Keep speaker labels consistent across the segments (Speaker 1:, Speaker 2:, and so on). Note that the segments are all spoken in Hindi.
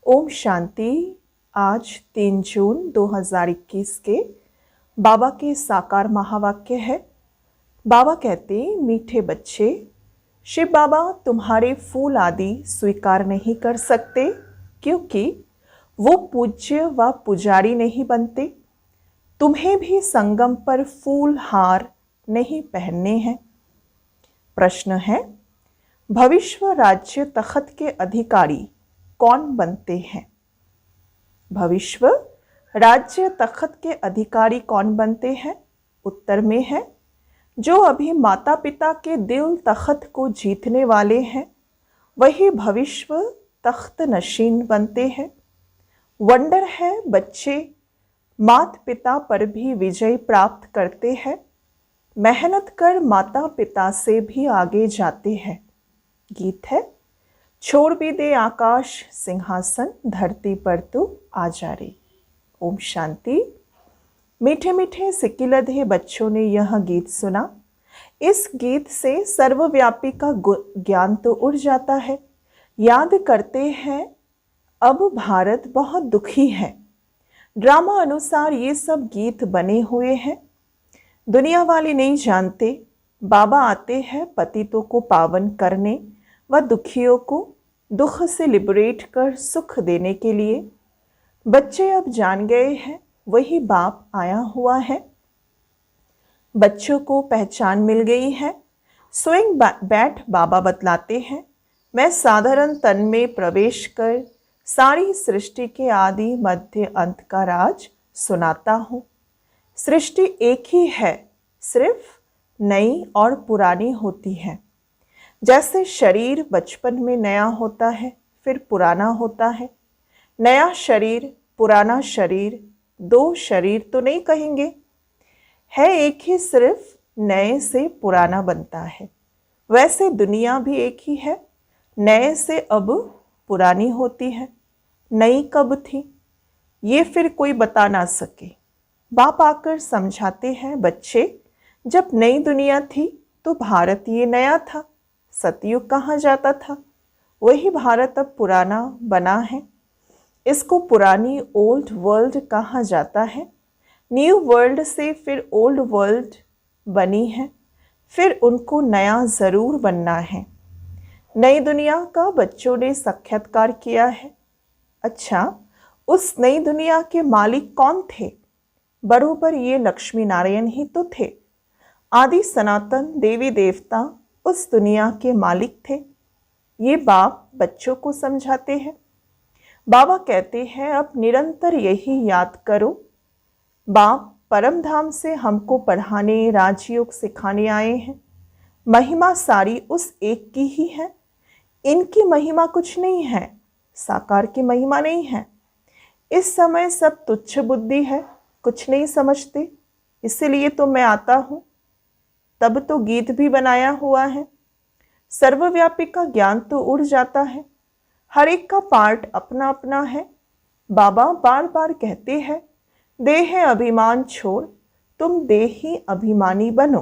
Speaker 1: ओम शांति। आज 3 जून 2021 के बाबा के साकार महावाक्य है। बाबा कहते, मीठे बच्चे, शिव बाबा तुम्हारे फूल आदि स्वीकार नहीं कर सकते क्योंकि वो पूज्य व पुजारी नहीं बनते। तुम्हें भी संगम पर फूल हार नहीं पहनने हैं। प्रश्न है, भविष्य राज्य तख्त के अधिकारी कौन बनते हैं? भविष्य राज्य तख्त के अधिकारी कौन बनते हैं? उत्तर में है, जो अभी माता पिता के दिल तख्त को जीतने वाले हैं वही भविष्य तख्त नशीन बनते हैं। वंडर है, बच्चे माता पिता पर भी विजय प्राप्त करते हैं, मेहनत कर माता पिता से भी आगे जाते हैं। गीत है, छोड़ भी दे आकाश सिंहासन, धरती पर तू आ जा रे। ओम शांति। मीठे मीठे सिक्किलधे बच्चों ने यह गीत सुना। इस गीत से सर्वव्यापी का ज्ञान तो उड़ जाता है। याद करते हैं, अब भारत बहुत दुखी है। ड्रामा अनुसार ये सब गीत बने हुए हैं। दुनिया वाले नहीं जानते, बाबा आते हैं पतितों को पावन करने व दुखियों को दुख से लिबरेट कर सुख देने के लिए। बच्चे अब जान गए हैं, वही बाप आया हुआ है। बच्चों को पहचान मिल गई है। स्वयं बैठ बाबा बतलाते हैं, मैं साधारण तन में प्रवेश कर सारी सृष्टि के आदि मध्य अंत का राज सुनाता हूँ। सृष्टि एक ही है, सिर्फ नई और पुरानी होती है। जैसे शरीर बचपन में नया होता है, फिर पुराना होता है। नया शरीर, पुराना शरीर, दो शरीर तो नहीं कहेंगे, है एक ही, सिर्फ नए से पुराना बनता है। वैसे दुनिया भी एक ही है, नए से अब पुरानी होती है। नई कब थी ये फिर कोई बता ना सके। बाप आकर समझाते हैं, बच्चे जब नई दुनिया थी तो भारत ये नया था। सतयुग कहाँ जाता था, वही भारत अब पुराना बना है। इसको पुरानी ओल्ड वर्ल्ड कहा जाता है। न्यू वर्ल्ड से फिर ओल्ड वर्ल्ड बनी है, फिर उनको नया ज़रूर बनना है। नई दुनिया का बच्चों ने साक्षात्कार किया है। अच्छा, उस नई दुनिया के मालिक कौन थे? बरोबर ये लक्ष्मी नारायण ही तो थे। आदि सनातन देवी देवता उस दुनिया के मालिक थे। ये बाप बच्चों को समझाते हैं। बाबा कहते हैं, अब निरंतर यही याद करो। बाप परम धाम से हमको पढ़ाने, राजयोग सिखाने आए हैं। महिमा सारी उस एक की ही है। इनकी महिमा कुछ नहीं है, साकार की महिमा नहीं है। इस समय सब तुच्छ बुद्धि है, कुछ नहीं समझते, इसीलिए तो मैं आता हूँ। तब तो गीत भी बनाया हुआ है। सर्वव्यापी का ज्ञान तो उड़ जाता है। हर एक का पार्ट अपना अपना है। बाबा बार बार कहते हैं, देह अभिमान छोड़ तुम देही अभिमानी बनो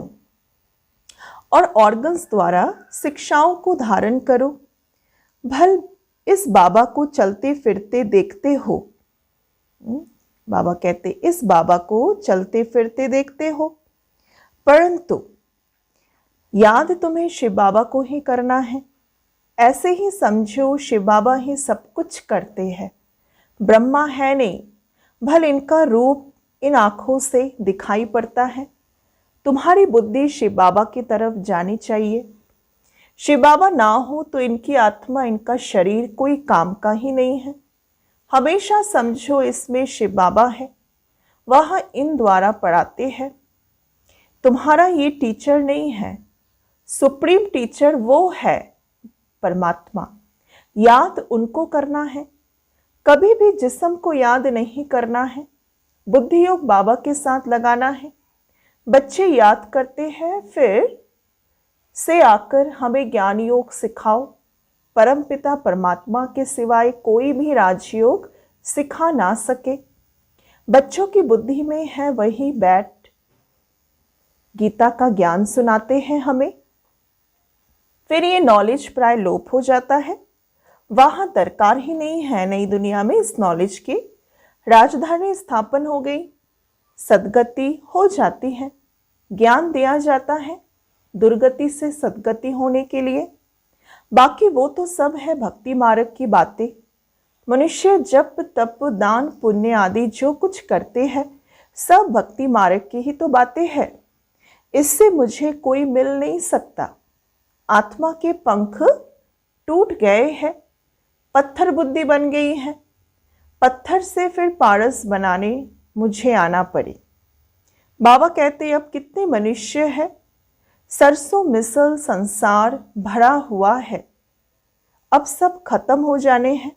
Speaker 1: और ऑर्गन्स द्वारा शिक्षाओं को धारण करो। भल इस बाबा को चलते फिरते देखते हो। बाबा कहते, इस बाबा को चलते फिरते देखते हो, परंतु याद तुम्हें शिव बाबा को ही करना है। ऐसे ही समझो, शिव बाबा ही सब कुछ करते हैं, ब्रह्मा है नहीं। भल इनका रूप इन आँखों से दिखाई पड़ता है। तुम्हारी बुद्धि शिव बाबा की तरफ जानी चाहिए। शिव बाबा ना हो तो इनकी आत्मा, इनका शरीर कोई काम का ही नहीं है। हमेशा समझो इसमें शिव बाबा है, वह इन द्वारा पढ़ाते हैं। तुम्हारा ये टीचर नहीं है, सुप्रीम टीचर वो है परमात्मा। याद उनको करना है, कभी भी जिस्म को याद नहीं करना है। बुद्धि योग बाबा के साथ लगाना है। बच्चे याद करते हैं, फिर से आकर हमें ज्ञान योग सिखाओ। परमपिता परमात्मा के सिवाय कोई भी राजयोग सिखा ना सके। बच्चों की बुद्धि में है, वही बैठ गीता का ज्ञान सुनाते हैं हमें। फिर ये नॉलेज प्राय लोप हो जाता है। वहाँ दरकार ही नहीं है नई दुनिया में इस नॉलेज की। राजधानी स्थापन हो गई, सदगति हो जाती है, ज्ञान दिया जाता है दुर्गति से सदगति होने के लिए। बाकी वो तो सब है भक्ति मार्ग की बातें। मनुष्य जप तप दान पुण्य आदि जो कुछ करते हैं सब भक्ति मार्ग की ही तो बातें हैं। इससे मुझे कोई मिल नहीं सकता। आत्मा के पंख टूट गए हैं, पत्थर बुद्धि बन गई है। पत्थर से फिर पारस बनाने मुझे आना पड़े। बाबा कहते अब कितने मनुष्य है, सरसों मिसल संसार भरा हुआ है, अब सब खत्म हो जाने हैं।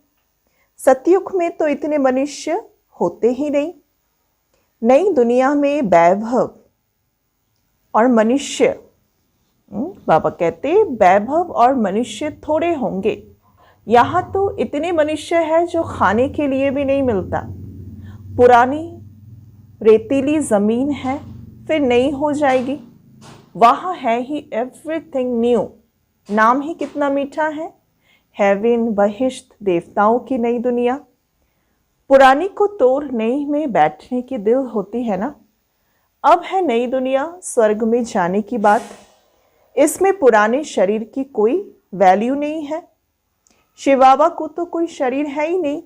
Speaker 1: सतयुग में तो इतने मनुष्य होते ही नहीं। नई दुनिया में वैभव और मनुष्य, बाबा कहते वैभव और मनुष्य थोड़े होंगे। यहाँ तो इतने मनुष्य है जो खाने के लिए भी नहीं मिलता। पुरानी रेतीली ज़मीन है फिर नई हो जाएगी, वहाँ है ही एवरीथिंग न्यू। नाम ही कितना मीठा है, हेवन बहिश्त देवताओं की नई दुनिया। पुरानी को तोड़ नई में बैठने की दिल होती है ना। अब है नई दुनिया स्वर्ग में जाने की बात। इसमें पुराने शरीर की कोई वैल्यू नहीं है। शिव बाबा को तो कोई शरीर है ही नहीं।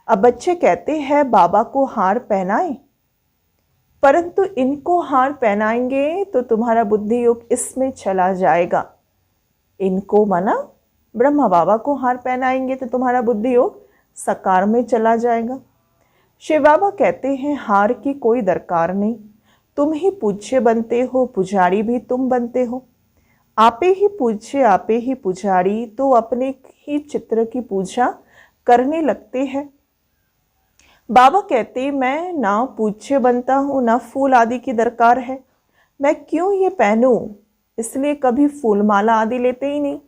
Speaker 1: अब बच्चे कहते हैं बाबा को हार पहनाएं, परंतु इनको हार पहनाएंगे तो तुम्हारा बुद्धि योग इसमें चला जाएगा। इनको माना ब्रह्मा बाबा को हार पहनाएंगे तो तुम्हारा बुद्धि योग साकार में चला जाएगा। शिव बाबा कहते हैं हार की कोई दरकार नहीं, तुम ही पूज्य बनते हो, पुजारी भी तुम बनते हो। आपे ही पूज्य आपे ही पुजारी, तो अपने ही चित्र की पूजा करने लगते हैं। बाबा कहते मैं ना पूज्य बनता हूँ ना फूल आदि की दरकार है, मैं क्यों ये पहनूं, इसलिए कभी फूल माला आदि लेते ही नहीं।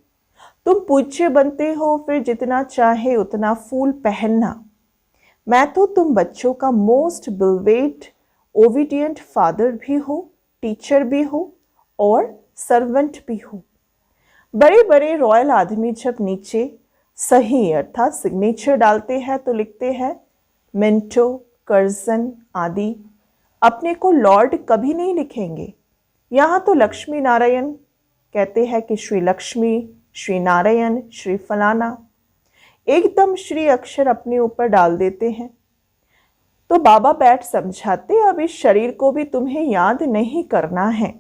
Speaker 1: तुम पूज्य बनते हो फिर जितना चाहे उतना फूल पहनना। मैं तो तुम बच्चों का मोस्ट बिलवेड ओबीडियंट फादर भी हो, टीचर भी हो और सर्वेंट भी हो। बड़े बड़े रॉयल आदमी जब नीचे सही अर्थात सिग्नेचर डालते हैं तो लिखते हैं मिंटो कर्जन आदि। अपने को लॉर्ड कभी नहीं लिखेंगे। यहाँ तो लक्ष्मी नारायण कहते हैं कि श्री लक्ष्मी, श्री नारायण, श्री फलाना, एकदम श्री अक्षर अपने ऊपर डाल देते हैं। तो बाबा बैठ समझाते अब इस शरीर को भी तुम्हें याद नहीं करना है।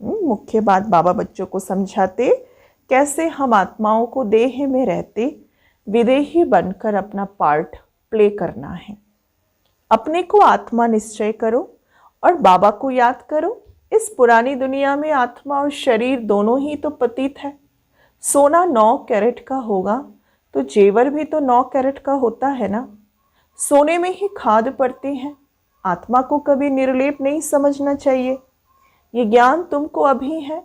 Speaker 1: मुख्य बात बाबा बच्चों को समझाते कैसे हम आत्माओं को देह में रहते विदेही बनकर अपना पार्ट प्ले करना है। अपने को आत्मा निश्चय करो और बाबा को याद करो। इस पुरानी दुनिया में आत्मा और शरीर दोनों ही तो पतित है। सोना 9 कैरेट का होगा तो जेवर भी तो 9 कैरेट का होता है ना। सोने में ही खाद पड़ती है। आत्मा को कभी निर्लेप नहीं समझना चाहिए। ये ज्ञान तुमको अभी है।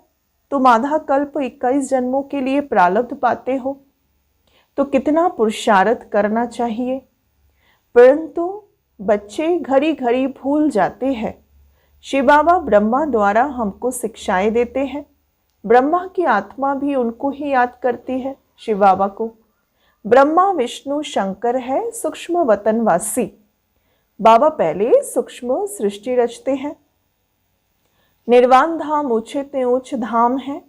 Speaker 1: तुम आधा कल्प 21 जन्मों के लिए प्रारब्ध पाते हो तो कितना पुरुषार्थ करना चाहिए। परंतु बच्चे घड़ी घड़ी भूल जाते हैं। शिव बाबा ब्रह्मा द्वारा हमको शिक्षाएं देते हैं। ब्रह्मा की आत्मा भी उनको ही याद करती है, शिव बाबा को। ब्रह्मा विष्णु शंकर है सूक्ष्म वतनवासी। बाबा पहले सूक्ष्म सृष्टि रचते हैं। निर्वाण धाम ऊंचे ते ऊंच धाम है।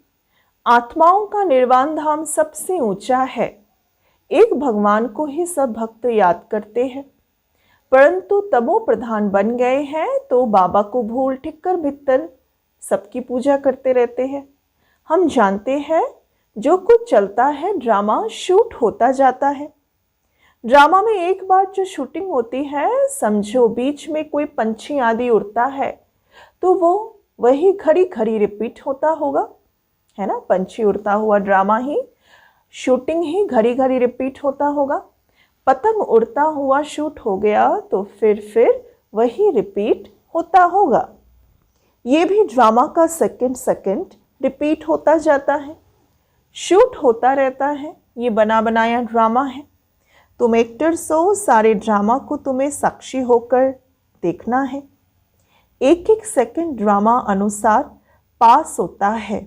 Speaker 1: आत्माओं का निर्वाण धाम सबसे ऊंचा है। एक भगवान को ही सब भक्त याद करते हैं, परंतु तमो प्रधान बन गए हैं तो बाबा को भूल ठिक्कर भित्तर सबकी पूजा करते रहते हैं। हम जानते हैं जो कुछ चलता है ड्रामा शूट होता जाता है। ड्रामा में एक बार जो शूटिंग होती है, समझो बीच में कोई पंछी आदि उड़ता है तो वो वही घड़ी घड़ी रिपीट होता होगा, है ना। पंछी उड़ता हुआ ड्रामा ही, शूटिंग ही घड़ी घड़ी रिपीट होता होगा। पतंग उड़ता हुआ शूट हो गया तो फिर वही रिपीट होता होगा। ये भी ड्रामा का सेकंड सेकंड रिपीट होता जाता है, शूट होता रहता है। ये बना बनाया ड्रामा है। तुम एक्टर्स हो, सारे ड्रामा को तुम्हें साक्षी होकर देखना है। एक एक सेकंड ड्रामा अनुसार पास होता है।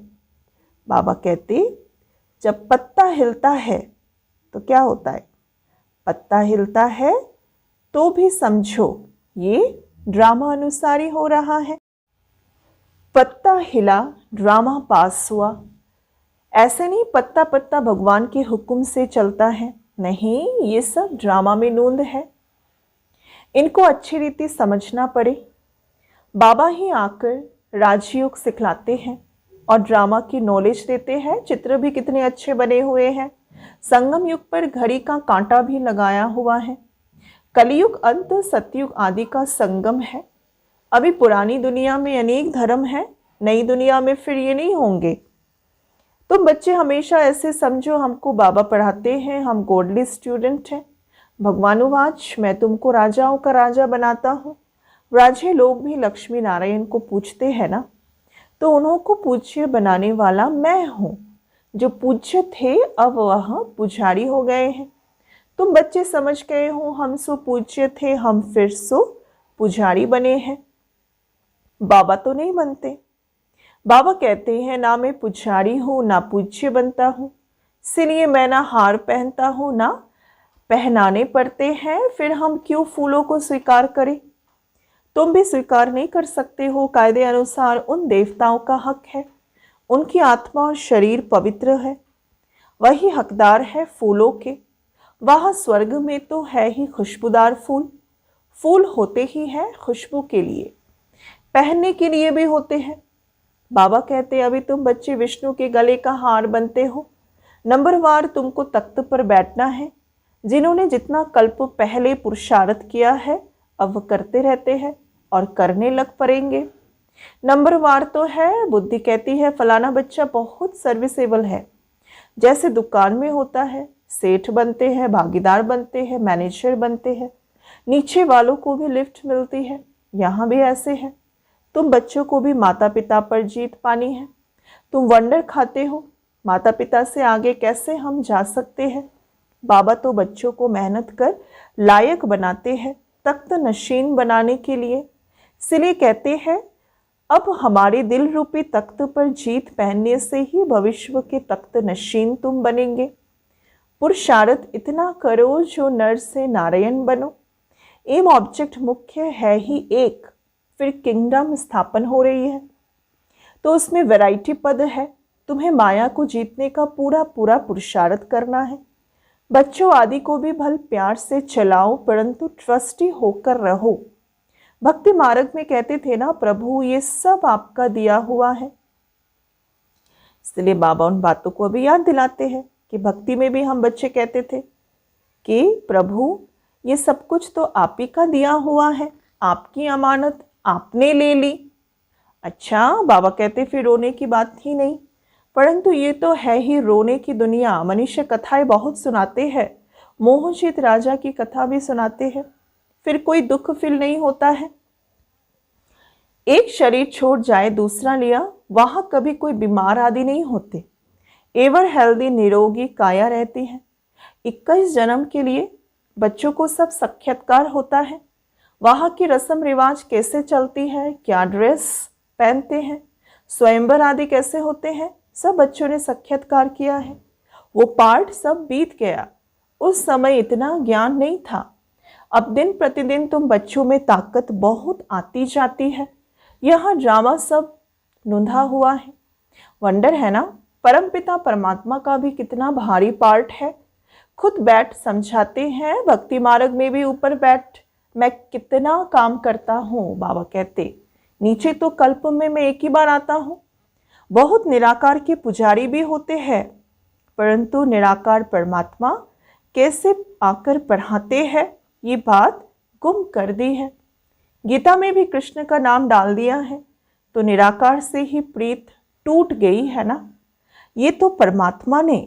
Speaker 1: बाबा कहते जब पत्ता हिलता है तो क्या होता है? पत्ता हिलता है तो भी समझो ये ड्रामा अनुसार ही हो रहा है। पत्ता हिला, ड्रामा पास हुआ। ऐसे नहीं पत्ता पत्ता भगवान के हुक्म से चलता है, नहीं, ये सब ड्रामा में नूंद है। इनको अच्छी रीति समझना पड़े। बाबा ही आकर राजयोग सिखलाते हैं और ड्रामा की नॉलेज देते हैं। चित्र भी कितने अच्छे बने हुए हैं। संगम युग पर घड़ी का कांटा भी लगाया हुआ है। कलयुग अंत सतयुग आदि का संगम है। अभी पुरानी दुनिया में अनेक धर्म हैं, नई दुनिया में फिर ये नहीं होंगे। तुम बच्चे हमेशा ऐसे समझो हमको बाबा पढ़ाते हैं, हम गॉडली स्टूडेंट हैं। भगवानुवाच, मैं तुमको राजाओं का राजा बनाता हूँ। राजे लोग भी लक्ष्मी नारायण को पूछते हैं ना, तो उन्हों को पूज्य बनाने वाला मैं हूँ। जो पूज्य थे अब वह पुजारी हो गए हैं। तुम बच्चे समझ गए हो, हम सो पूज्य थे, हम फिर सो पुजारी बने हैं। बाबा तो नहीं बनते। बाबा कहते हैं ना मैं पुजारी हूँ ना पूज्य बनता हूँ, इसलिए मैं ना हार पहनता हूँ ना पहनाने पड़ते हैं, फिर हम क्यों फूलों को स्वीकार करें? तुम भी स्वीकार नहीं कर सकते हो। कायदे अनुसार उन देवताओं का हक है, उनकी आत्मा और शरीर पवित्र है, वही हकदार है फूलों के। वहाँ स्वर्ग में तो है ही खुशबूदार फूल। फूल होते ही हैं खुशबू के लिए, पहनने के लिए भी होते हैं। बाबा कहते अभी तुम बच्चे विष्णु के गले का हार बनते हो। नंबरवार तुमको तख्त पर बैठना है। जिन्होंने जितना कल्प पहले पुरुषार्थ किया है अब करते रहते हैं और करने लग पड़ेंगे। नंबरवार तो है। बुद्धि कहती है फलाना बच्चा बहुत सर्विसेबल है। जैसे दुकान में होता है, सेठ बनते हैं, भागीदार बनते हैं, मैनेजर बनते हैं, नीचे वालों को भी लिफ्ट मिलती है। यहाँ भी ऐसे है। तुम बच्चों को भी माता पिता पर जीत पानी है। तुम वंडर खाते हो, माता पिता से आगे कैसे हम जा सकते हैं? बाबा तो बच्चों को मेहनत कर लायक बनाते हैं तख्त नशीन बनाने के लिए। इसलिए कहते हैं अब हमारे दिल रूपी तख्त पर जीत पहनने से ही भविष्य के तख्त नशीन तुम बनेंगे। पुरुषार्थ इतना करो जो नर से नारायण बनो। एम ऑब्जेक्ट मुख्य है ही एक, फिर किंगडम स्थापन हो रही है तो उसमें वैरायटी पद है। तुम्हें माया को जीतने का पूरा पूरा पुरुषार्थ करना है। बच्चों आदि को भी भल प्यार से चलाओ, परंतु ट्रस्टी होकर रहो। भक्ति मार्ग में कहते थे ना प्रभु ये सब आपका दिया हुआ है। इसलिए बाबा उन बातों को अभी याद दिलाते हैं कि भक्ति में भी हम बच्चे कहते थे कि प्रभु ये सब कुछ तो आप ही का दिया हुआ है, आपकी अमानत आपने ले ली। अच्छा, बाबा कहते फिर रोने की बात ही नहीं, परंतु ये तो है ही रोने की दुनिया। मनुष्य कथाएं बहुत सुनाते हैं, मोहजित राजा की कथा भी सुनाते हैं, फिर कोई दुख फील नहीं होता है। एक शरीर छोड़ जाए दूसरा लिया, वहां कभी कोई बीमार आदि नहीं होते। एवर हेल्दी निरोगी काया रहती है। 21 जन्म के लिए बच्चों को सब साक्षात्कार होता है। वहाँ की रस्म रिवाज कैसे चलती है, क्या ड्रेस पहनते हैं, स्वयंवर आदि कैसे होते हैं, सब बच्चों ने साक्षात्कार किया है। वो पार्ट सब बीत गया। उस समय इतना ज्ञान नहीं था। अब दिन प्रतिदिन तुम बच्चों में ताकत बहुत आती जाती है। यह ड्रामा सब नूंधा हुआ है। वंडर है ना, परमपिता परमात्मा का भी कितना भारी पार्ट है। खुद बैठ समझाते हैं। भक्ति मार्ग में भी ऊपर बैठ मैं कितना काम करता हूँ। बाबा कहते नीचे तो कल्प में मैं एक ही बार आता हूँ। बहुत निराकार के पुजारी भी होते हैं, परंतु निराकार परमात्मा कैसे आकर पढ़ाते हैं ये बात गुम कर दी है। गीता में भी कृष्ण का नाम डाल दिया है तो निराकार से ही प्रीत टूट गई है ना। ये तो परमात्मा ने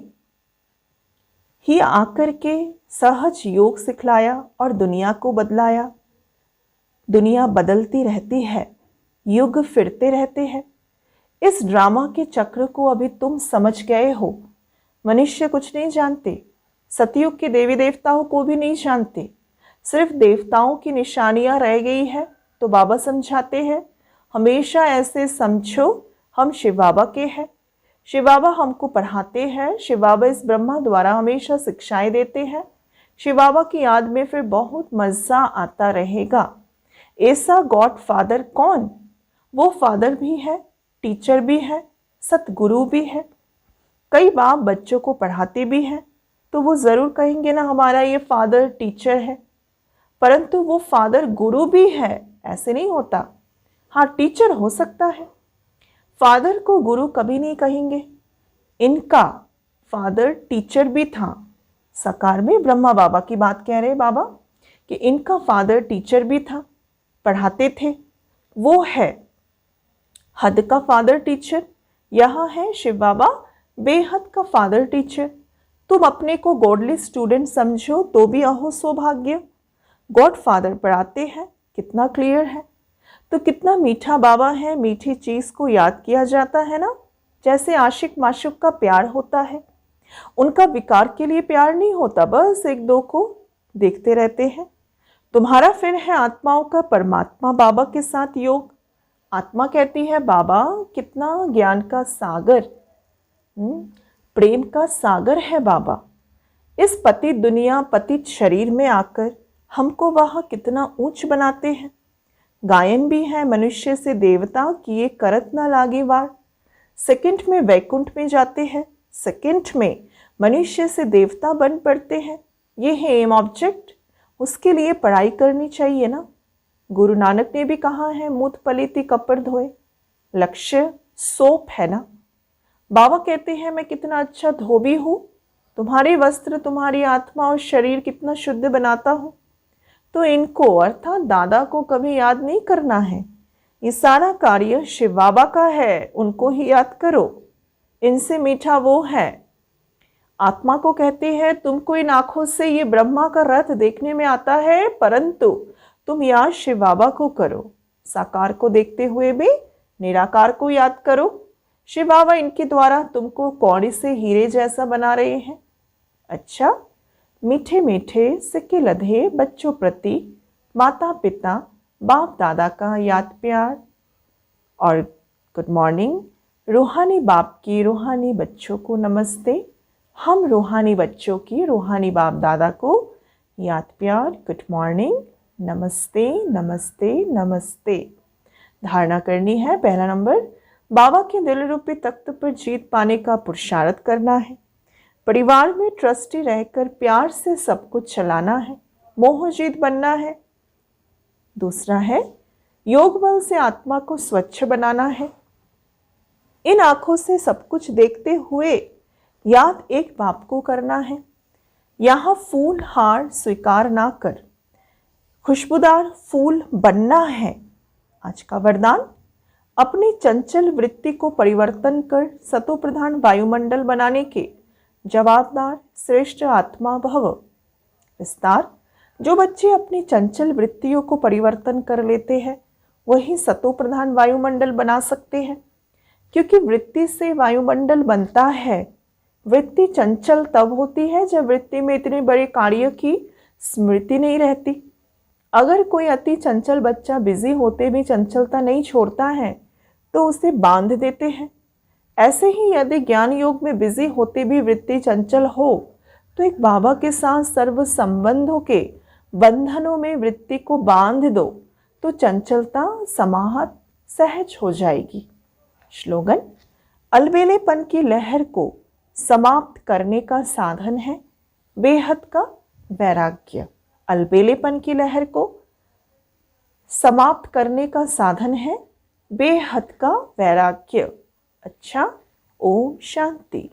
Speaker 1: ही आकर के सहज योग सिखलाया और दुनिया को बदलाया। दुनिया बदलती रहती है, युग फिरते रहते हैं। इस ड्रामा के चक्र को अभी तुम समझ गए हो। मनुष्य कुछ नहीं जानते, सतयुग के देवी देवताओं को भी नहीं जानते, सिर्फ देवताओं की निशानियां रह गई है। तो बाबा समझाते हैं हमेशा ऐसे समझो हम शिव बाबा के हैं। शिव बाबा हमको पढ़ाते हैं, शिव बाबा इस ब्रह्मा द्वारा हमेशा शिक्षाएं देते हैं। शिव बाबा की याद में फिर बहुत मज़ा आता रहेगा। ऐसा गॉड फादर कौन? वो फादर भी है, टीचर भी है, सतगुरु भी है। कई बाप बच्चों को पढ़ाते भी हैं तो वो ज़रूर कहेंगे ना हमारा ये फादर टीचर है, परंतु वो फादर गुरु भी है ऐसे नहीं होता। हाँ, टीचर हो सकता है, फादर को गुरु कभी नहीं कहेंगे। इनका फादर टीचर भी था। साकार में ब्रह्मा बाबा की बात कह रहे बाबा कि इनका फादर टीचर भी था, पढ़ाते थे। वो है हद का फादर टीचर, यहाँ है शिव बाबा बेहद का फादर टीचर। तुम अपने को गॉडली स्टूडेंट समझो तो भी अहो सौभाग्य। गॉड फादर पढ़ाते हैं, कितना क्लियर है। तो कितना मीठा बाबा है, मीठी चीज़ को याद किया जाता है ना। जैसे आशिक माशुक का प्यार होता है, उनका विकार के लिए प्यार नहीं होता, बस एक दो को देखते रहते हैं। तुम्हारा फिर है आत्माओं का परमात्मा बाबा के साथ योग। आत्मा कहती है बाबा कितना ज्ञान का सागर, प्रेम का सागर है बाबा। इस पतित दुनिया पतित शरीर में आकर हमको वह कितना ऊंच बनाते हैं। गायन भी है मनुष्य से देवता किए करत ना लागे वार। सेकंड में वैकुंठ में जाते हैं, सेकंड में मनुष्य से देवता बन पड़ते हैं। ये है एम ऑब्जेक्ट, उसके लिए पढ़ाई करनी चाहिए ना। गुरु नानक ने भी कहा है मूत पलीति कपड़ धोए, लक्ष्य सोप है ना। बाबा कहते हैं मैं कितना अच्छा धोबी हूँ, तुम्हारे वस्त्र तुम्हारी आत्मा और शरीर कितना शुद्ध बनाता हूँ। तो इनको अर्थात दादा को कभी याद नहीं करना है। ये सारा कार्य शिव बाबा का है, उनको ही याद करो। इनसे मीठा वो है। आत्मा को कहते हैं तुमको इन आँखों से ये ब्रह्मा का रथ देखने में आता है, परंतु तुम याद शिव बाबा को करो। साकार को देखते हुए भी निराकार को याद करो। शिव बाबा इनके द्वारा तुमको कौड़ी से हीरे जैसा बना रहे हैं। अच्छा, मीठे मीठे सिक्के लधे बच्चों प्रति माता पिता बाप दादा का याद प्यार और गुड मॉर्निंग। रूहानी बाप की रूहानी बच्चों को नमस्ते। हम रूहानी बच्चों की रूहानी बाप दादा को याद प्यार, गुड मॉर्निंग, नमस्ते नमस्ते नमस्ते। धारणा करनी है। पहला नंबर, बाबा के दिल रूपी तख्त पर जीत पाने का पुरुषार्थ करना है। परिवार में ट्रस्टी रहकर प्यार से सब कुछ चलाना है, मोहजीत बनना है। दूसरा है योग बल से आत्मा को स्वच्छ बनाना है। इन आँखों से सब कुछ देखते हुए याद एक बाप को करना है। यहाँ फूल हार स्वीकार ना कर, खुशबूदार फूल बनना है। आज का वरदान, अपनी चंचल वृत्ति को परिवर्तन कर सतो प्रधान वायुमंडल बनाने के जवाबदार श्रेष्ठ आत्मा भव। विस्तार, जो बच्चे अपनी चंचल वृत्तियों को परिवर्तन कर लेते हैं वही सतो प्रधान वायुमंडल बना सकते हैं, क्योंकि वृत्ति से वायुमंडल बनता है। वृत्ति चंचल तब होती है जब वृत्ति में इतने बड़े कार्य की स्मृति नहीं रहती। अगर कोई अति चंचल बच्चा बिजी होते भी चंचलता नहीं छोड़ता है तो उसे बांध देते हैं। ऐसे ही यदि ज्ञान योग में बिजी होते भी वृत्ति चंचल हो तो एक बाबा के साथ सर्व संबंधों के बंधनों में वृत्ति को बांध दो तो चंचलता समाहत सहज हो जाएगी। श्लोगन, अलबेलेपन की लहर को समाप्त करने का साधन है बेहद का वैराग्य। अलबेलेपन की लहर को समाप्त करने का साधन है बेहद का वैराग्य। अच्छा, ओम शांति।